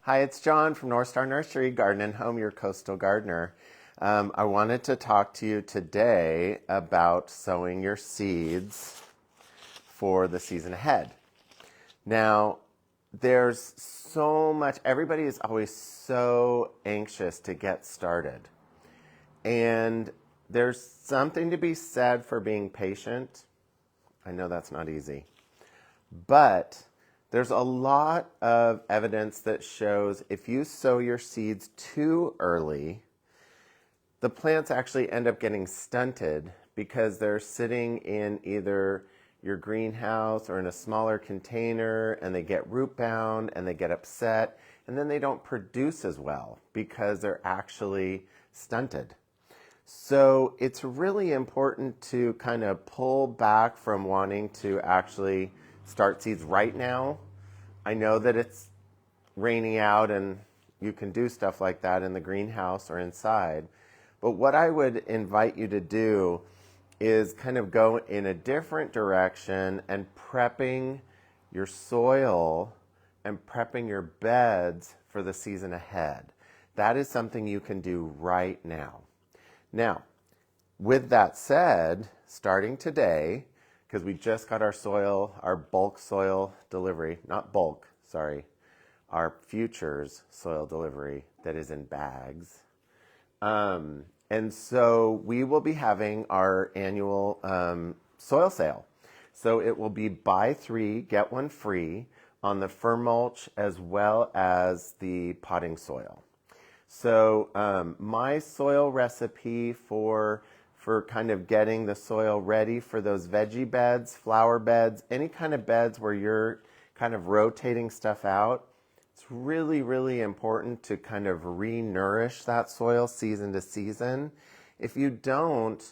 Hi, it's John from North Star Nursery, Garden and Home, your coastal gardener. I wanted to talk to you today about sowing your seeds for the season ahead. Now, there's so much, everybody is always so anxious to get started. And there's something to be said for being patient. I know that's not easy. But there's a lot of evidence that shows if you sow your seeds too early, the plants actually end up getting stunted because they're sitting in either your greenhouse or in a smaller container, and they get root bound and they get upset, and then they don't produce as well because they're actually stunted. So it's really important to kind of pull back from wanting to actually start seeds right now. I know that it's raining out and you can do stuff like that in the greenhouse or inside. But what I would invite you to do is kind of go in a different direction and prepping your soil and prepping your beds for the season ahead. That is something you can do right now. Now, with that said, starting today, because we just got our soil, our bulk soil delivery, not bulk, sorry, our futures soil delivery that is in bags. And so we will be having our annual soil sale. So it will be buy 3, get 1 free on the fir mulch as well as the potting soil. So my soil recipe for kind of getting the soil ready for those veggie beds, flower beds, any kind of beds where you're kind of rotating stuff out, it's really, really important to kind of re-nourish that soil season to season. If you don't,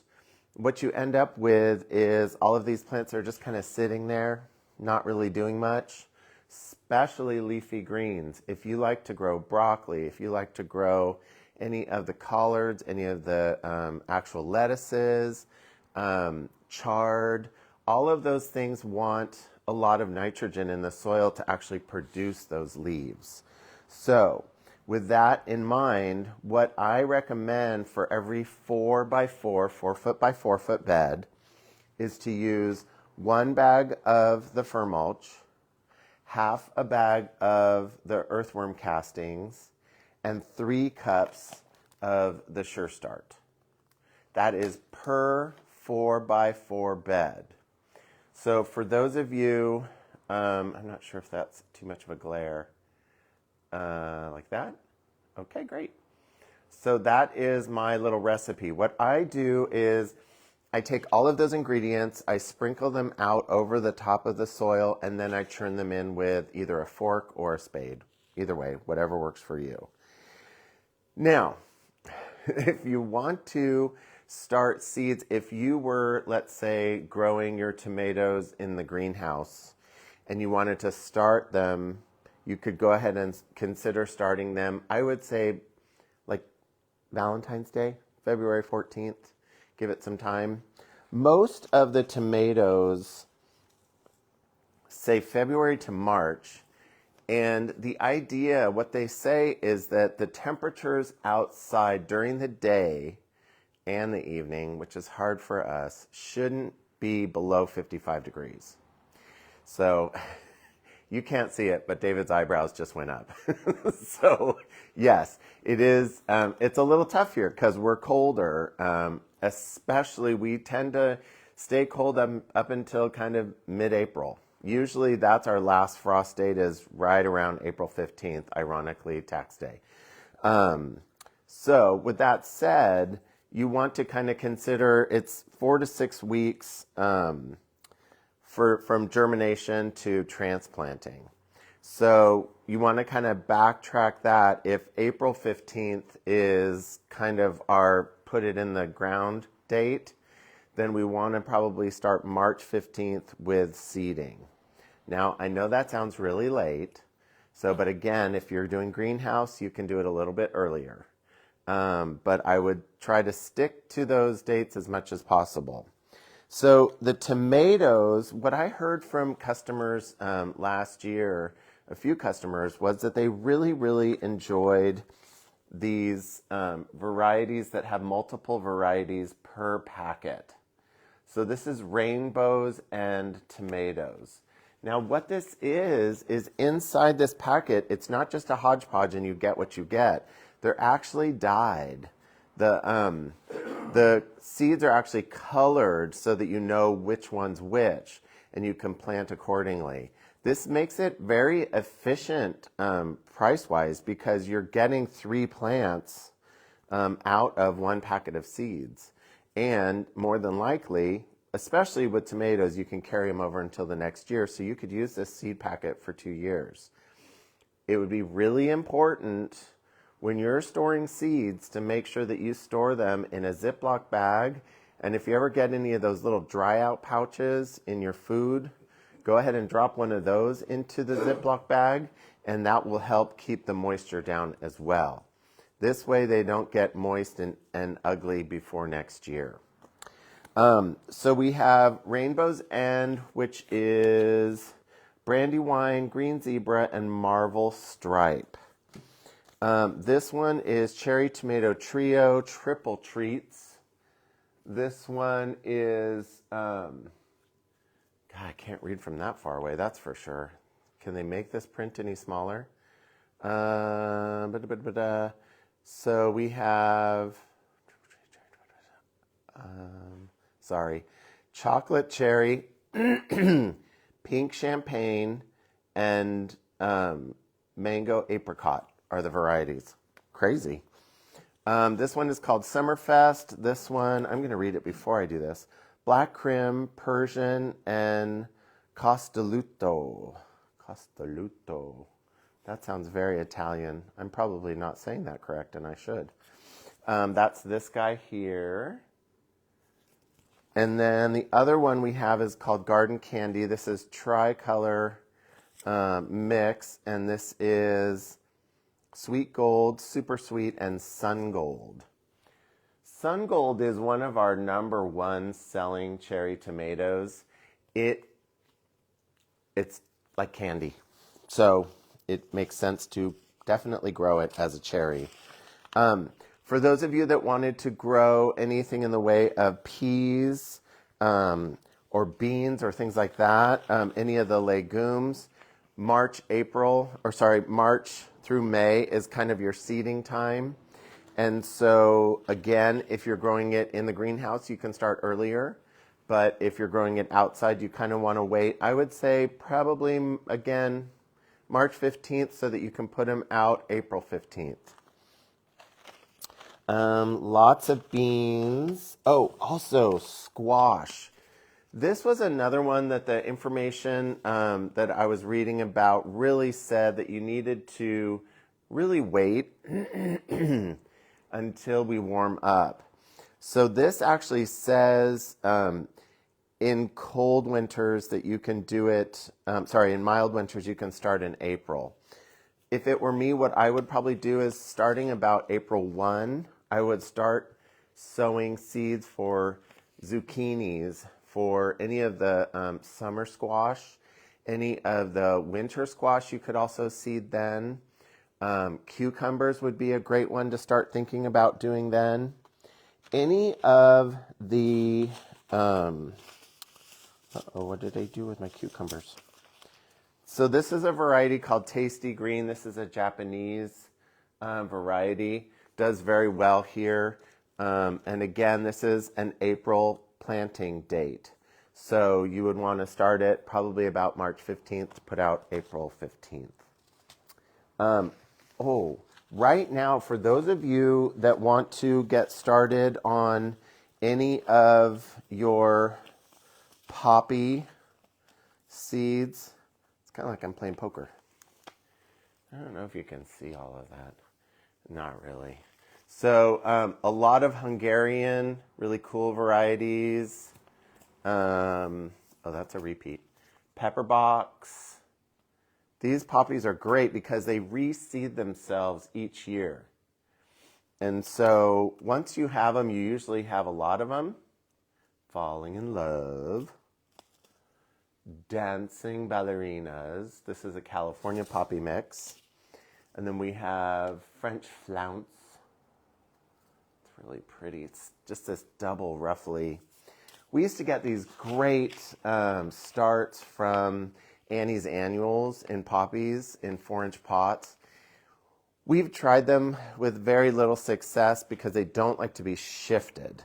what you end up with is all of these plants are just kind of sitting there, not really doing much, especially leafy greens. If you like to grow broccoli, if you like to grow any of the collards, any of the actual lettuces, chard, all of those things want a lot of nitrogen in the soil to actually produce those leaves. So with that in mind, what I recommend for every 4 by 4 foot by 4 foot bed is to use 1 bag of the fir mulch, half a bag of the earthworm castings, and 3 cups of the Sure Start. That is per 4 by 4 bed. So for those of you, I'm not sure if that's too much of a glare, like that. Okay, great. So that is my little recipe. What I do is I take all of those ingredients, I sprinkle them out over the top of the soil, and then I churn them in with either a fork or a spade. Either way, whatever works for you. Now, if you want to start seeds, if you were, let's say, growing your tomatoes in the greenhouse and you wanted to start them, you could go ahead and consider starting them, I would say, like Valentine's Day, February 14th. Give it some time. Most of the tomatoes say February to March. And the idea, what they say is that the temperatures outside during the day and the evening, which is hard for us, shouldn't be below 55 degrees. So you can't see it, but David's eyebrows just went up. So yes, it is. It's a little tough here because we're colder. Especially, we tend to stay cold up until kind of mid-April. Usually that's our last frost date is right around April 15th, ironically, tax day. So with that said, you want to kind of consider it's 4 to 6 weeks from germination to transplanting. So you want to kind of backtrack that. If April 15th is kind of our put it in the ground date, then we want to probably start March 15th with seeding. Now, I know that sounds really late, but again, if you're doing greenhouse, you can do it a little bit earlier. But I would try to stick to those dates as much as possible. So the tomatoes, what I heard from customers last year a few customers was that they really, really enjoyed these varieties that have multiple varieties per packet. So this is rainbows and tomatoes. Now what this is inside this packet, it's not just a hodgepodge and you get what you get. They're actually dyed. The seeds are actually colored so that you know which one's which, and you can plant accordingly. This makes it very efficient price-wise because you're getting 3 plants out of 1 packet of seeds. And more than likely, especially with tomatoes, you can carry them over until the next year. So you could use this seed packet for 2 years. It would be really important when you're storing seeds to make sure that you store them in a Ziploc bag. And if you ever get any of those little dry out pouches in your food, go ahead and drop one of those into the Ziploc bag, and that will help keep the moisture down as well. This way they don't get moist and ugly before next year. So we have Rainbow's End, which is Brandywine, Green Zebra, and Marvel Stripe. This one is Cherry Tomato Trio, Triple Treats. This one is, God, I can't read from that far away, that's for sure. Can they make this print any smaller? So we have, chocolate cherry, pink champagne, and mango apricot are the varieties. Crazy. This one is called Summerfest. This one, I'm going to read it before I do this. Black Crim, Persian, and Castelluto. Castelluto. That sounds very Italian. I'm probably not saying that correct, and I should. That's this guy here. And then the other one we have is called Garden Candy. This is tricolor mix, and this is Sweet Gold, Super Sweet, and Sun Gold. Sun Gold is one of our #1 selling cherry tomatoes. It's like candy. So it makes sense to definitely grow it as a cherry. For those of you that wanted to grow anything in the way of peas or beans or things like that, any of the legumes, March through May is kind of your seeding time. And so again, if you're growing it in the greenhouse, you can start earlier. But if you're growing it outside, you kind of want to wait. I would say probably, again, March 15th so that you can put them out April 15th. Lots of beans. Oh, also squash. This was another one that the information that I was reading about really said that you needed to really wait until we warm up. So this actually says in cold winters that you can do it, in mild winters you can start in April. If it were me, what I would probably do is starting about April 1, I would start sowing seeds for zucchinis, for any of the summer squash, any of the winter squash you could also seed then. Cucumbers would be a great one to start thinking about doing then. Any of the, what did I do with my cucumbers? So this is a variety called Tasty Green. This is a Japanese variety. Does very well here. And again, this is an April planting date. So you would want to start it probably about March 15th to put out April 15th. Right now, for those of you that want to get started on any of your poppy seeds, it's kind of like I'm playing poker. I don't know if you can see all of that. Not really. So a lot of Hungarian, really cool varieties. That's a repeat. Pepper box. These poppies are great because they reseed themselves each year. And so once you have them, you usually have a lot of them. Falling in love. Dancing Ballerinas. This is a California poppy mix. And then we have French Flounce. It's really pretty. It's just this double, roughly. We used to get these great starts from Annie's Annuals in poppies in 4-inch pots. We've tried them with very little success because they don't like to be shifted.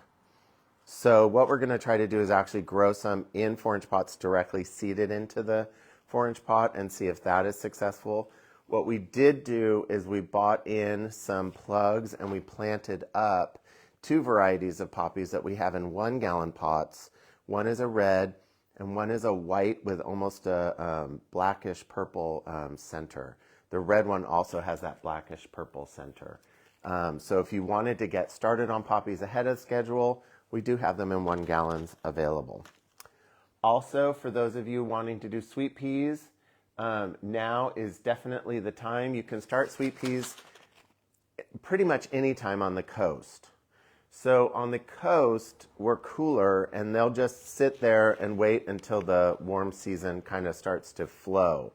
So what we're going to try to do is actually grow some in 4-inch pots directly seeded into the 4-inch pot and see if that is successful. What we did do is we bought in some plugs and we planted up 2 varieties of poppies that we have in 1-gallon pots. One is a red and one is a white with almost a blackish purple center. The red one also has that blackish purple center. So if you wanted to get started on poppies ahead of schedule, we do have them in 1 gallons available. Also, for those of you wanting to do sweet peas, now is definitely the time. You can start sweet peas pretty much any time on the coast. So on the coast, we're cooler, and they'll just sit there and wait until the warm season kind of starts to flow.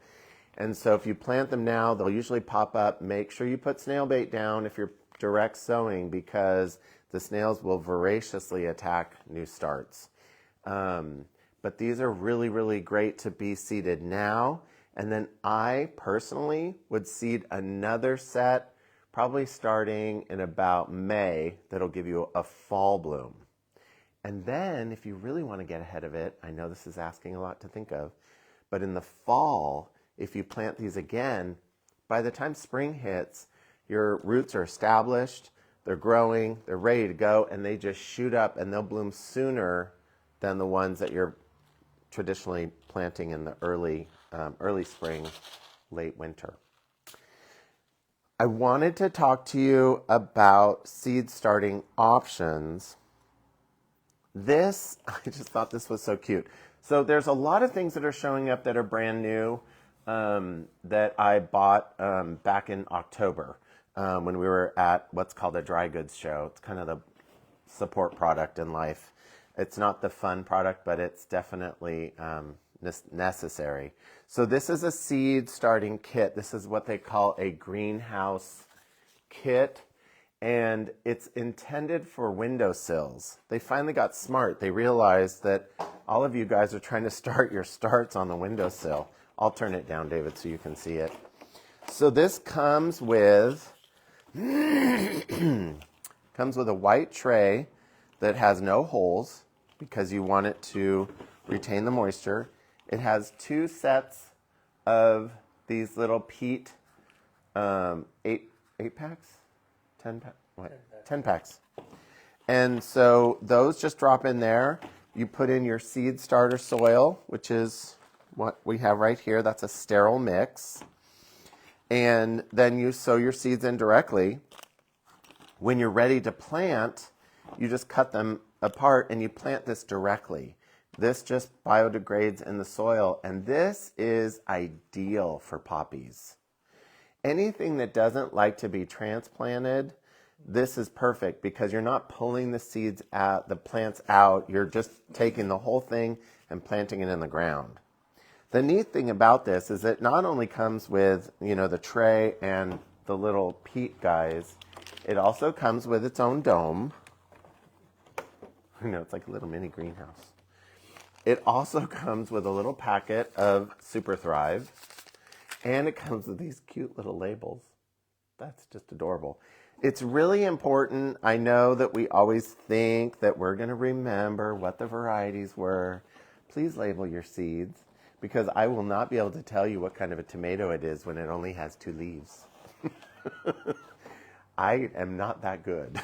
And so if you plant them now, they'll usually pop up. Make sure you put snail bait down if you're direct sowing, because the snails will voraciously attack new starts. But these are really, really great to be seeded now. And then I personally would seed another set, probably starting in about May, that'll give you a fall bloom. And then if you really want to get ahead of it, I know this is asking a lot to think of, but in the fall, if you plant these again, by the time spring hits, your roots are established, they're growing, they're ready to go, and they just shoot up and they'll bloom sooner than the ones that you're traditionally planting in the early spring, late winter. I wanted to talk to you about seed starting options. I just thought this was so cute. So there's a lot of things that are showing up that are brand new that I bought back in October when we were at what's called a dry goods show. It's kind of the support product in life. It's not the fun product, but it's definitely necessary. So this is a seed starting kit. This is what they call a greenhouse kit, and it's intended for windowsills. They finally got smart. They realized that all of you guys are trying to start your starts on the windowsill. I'll turn it down, David, so you can see it. So this comes with a white tray that has no holes because you want it to retain the moisture. It has 2 sets of these little peat 8 packs? 10 packs? What? 10 packs. And so those just drop in there. You put in your seed starter soil, which is what we have right here. That's a sterile mix. And then you sow your seeds in directly. When you're ready to plant, you just cut them apart and you plant this directly. This just biodegrades in the soil, and this is ideal for poppies. Anything that doesn't like to be transplanted, this is perfect because you're not pulling the seeds out, the plants out. You're just taking the whole thing and planting it in the ground. The neat thing about this is it not only comes with, the tray and the little peat guys, it also comes with its own dome. It's like a little mini greenhouse. It also comes with a little packet of Super Thrive, and it comes with these cute little labels. That's just adorable. It's really important. I know that we always think that we're going to remember what the varieties were. Please label your seeds, because I will not be able to tell you what kind of a tomato it is when it only has 2 leaves. I am not that good.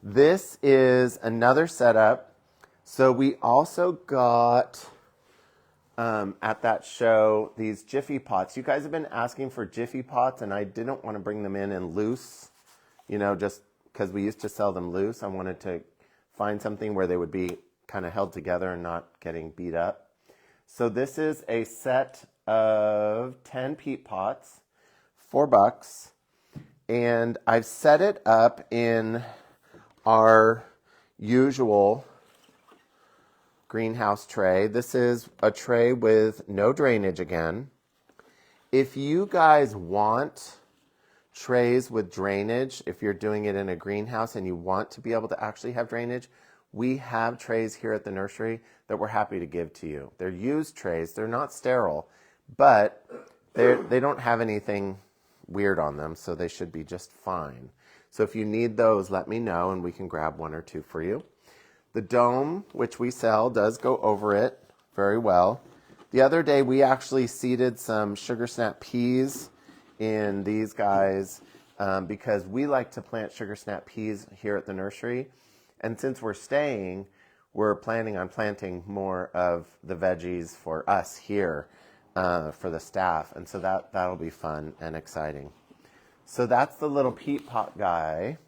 This is another setup. So we also got, at that show, these Jiffy pots. You guys have been asking for Jiffy pots, and I didn't want to bring them in loose, just because we used to sell them loose. I wanted to find something where they would be kind of held together and not getting beat up. So this is a set of 10 peat pots, $4. And I've set it up in our usual greenhouse tray. This is a tray with no drainage again. If you guys want trays with drainage, if you're doing it in a greenhouse and you want to be able to actually have drainage, we have trays here at the nursery that we're happy to give to you. They're used trays. They're not sterile, but they don't have anything weird on them, so they should be just fine. So if you need those, let me know and we can grab one or two for you. The dome, which we sell, does go over it very well. The other day, we actually seeded some sugar snap peas in these guys because we like to plant sugar snap peas here at the nursery. And since we're staying, we're planning on planting more of the veggies for us here for the staff. And so that'll be fun and exciting. So that's the little peat pot guy.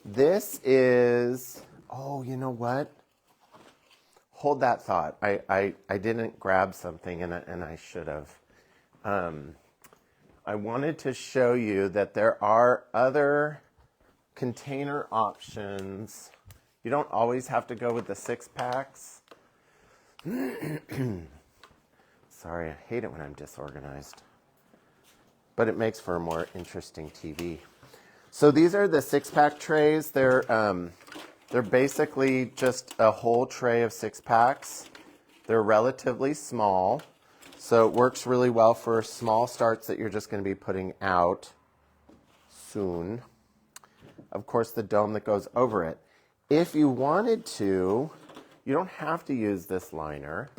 This is, oh, you know what? Hold that thought. I didn't grab something and I should have. I wanted to show you that there are other container options. You don't always have to go with the 6-packs. Sorry, I hate it when I'm disorganized. But it makes for a more interesting TV. So these are the 6-pack trays. They're basically just a whole tray of 6-packs. They're relatively small, so it works really well for small starts that you're just going to be putting out soon. Of course, the dome that goes over it. If you wanted to, you don't have to use this liner.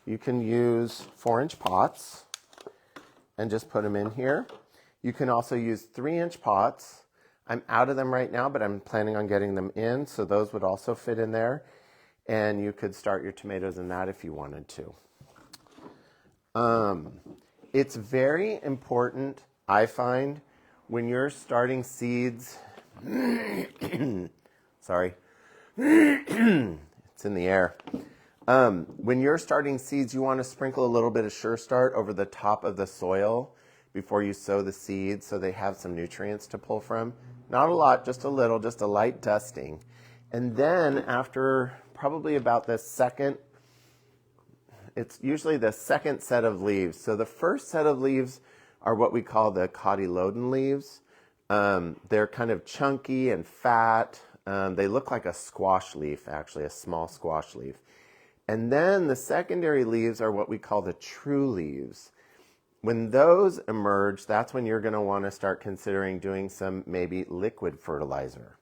You can use 4-inch pots and just put them in here. You can also use 3-inch pots. I'm out of them right now, but I'm planning on getting them in, so those would also fit in there. And you could start your tomatoes in that if you wanted to. It's very important, I find, when you're starting seeds. Sorry. It's in the air. When you're starting seeds, you want to sprinkle a little bit of Sure Start over the top of the soil before you sow the seeds so they have some nutrients to pull from. Not a lot, just a little, just a light dusting. And then after probably about the second, it's usually the second set of leaves. So the first set of leaves are what we call the cotyledon leaves. They're kind of chunky and fat. They look like a squash leaf, actually, a small squash leaf. And then the secondary leaves are what we call the true leaves. When those emerge, that's when you're going to want to start considering doing some maybe liquid fertilizer.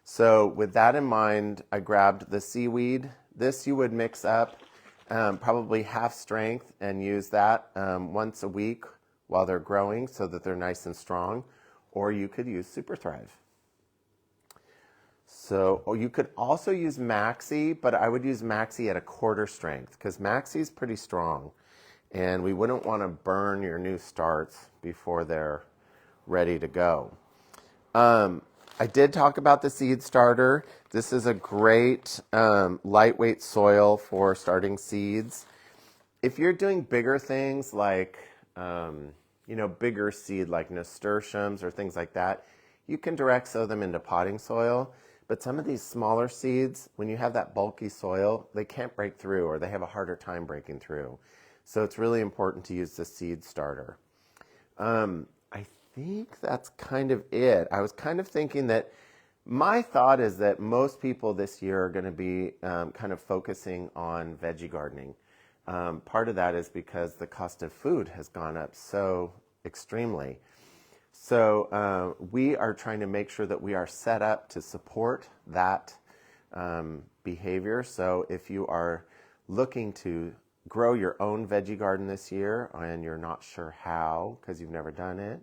So with that in mind, I grabbed the seaweed. This you would mix up probably half strength and use that once a week while they're growing so that they're nice and strong. Or you could use Super Thrive. So, or you could also use Maxi, but I would use Maxi at a quarter strength because Maxi is pretty strong. And we wouldn't want to burn your new starts before they're ready to go. I did talk about the seed starter. This is a great lightweight soil for starting seeds. If you're doing bigger things like, bigger seed like nasturtiums or things like that, you can direct sow them into potting soil. But some of these smaller seeds, when you have that bulky soil, they can't break through or they have a harder time breaking through. So it's really important to use the seed starter. I think that's kind of it. I was kind of thinking that my thought is that most people this year are going to be kind of focusing on veggie gardening. Part of that is because the cost of food has gone up so extremely. So we are trying to make sure that we are set up to support that behavior. So if you are looking to grow your own veggie garden this year and you're not sure how because you've never done it,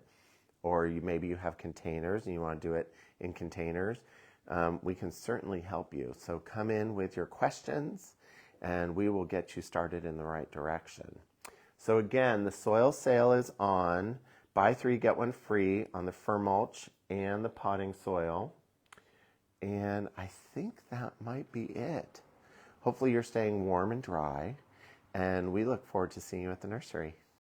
or maybe you have containers and you want to do it in containers, we can certainly help you. So come in with your questions and we will get you started in the right direction. So again, the soil sale is on. Buy 3, get 1 free on the fur mulch and the potting soil. And I think that might be it. Hopefully you're staying warm and dry. And we look forward to seeing you at the nursery.